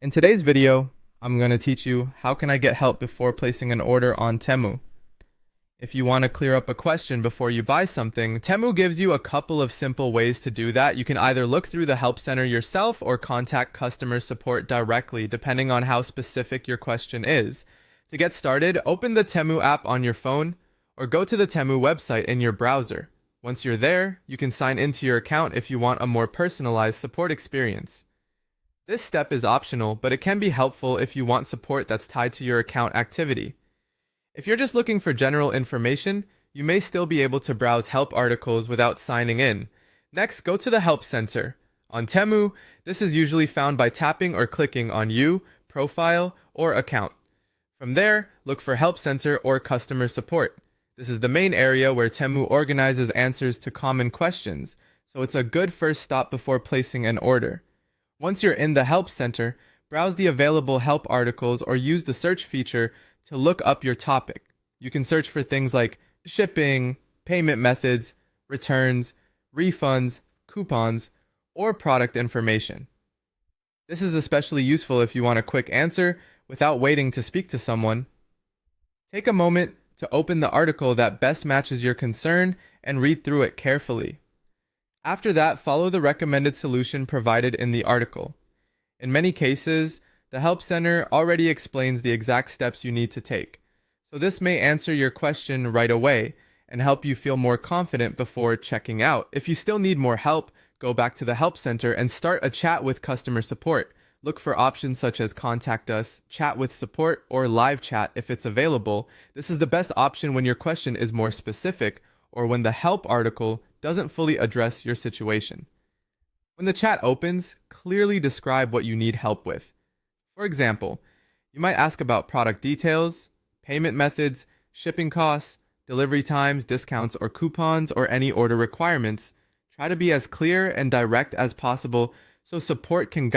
In today's video, I'm going to teach you how can I get help before placing an order on Temu. If you want to clear up a question before you buy something, Temu gives you a couple of simple ways to do that. You can either look through the help center yourself or contact customer support directly, depending on how specific your question is. To get started, open the Temu app on your phone or go to the Temu website in your browser. Once you're there, you can sign into your account if you want a more personalized support experience. This step is optional, but it can be helpful if you want support that's tied to your account activity. If you're just looking for general information, you may still be able to browse help articles without signing in. Next, go to the Help Center. On Temu, this is usually found by tapping or clicking on You, Profile, or Account. From there, look for Help Center or Customer Support. This is the main area where Temu organizes answers to common questions, so it's a good first stop before placing an order. Once you're in the Help Center, browse the available help articles or use the search feature to look up your topic. You can search for things like shipping, payment methods, returns, refunds, coupons, or product information. This is especially useful if you want a quick answer without waiting to speak to someone. Take a moment to open the article that best matches your concern and read through it carefully. After that, follow the recommended solution provided in the article. In many cases, the Help Center already explains the exact steps you need to take, so this may answer your question right away and help you feel more confident before checking out. If you still need more help, go back to the Help Center and start a chat with customer support. Look for options such as Contact Us, Chat with Support, or Live Chat if it's available. This is the best option when your question is more specific or when the help article doesn't fully address your situation. When the chat opens, clearly describe what you need help with. For example, you might ask about product details, payment methods, shipping costs, delivery times, discounts or coupons, or any order requirements. Try to be as clear and direct as possible so support can guide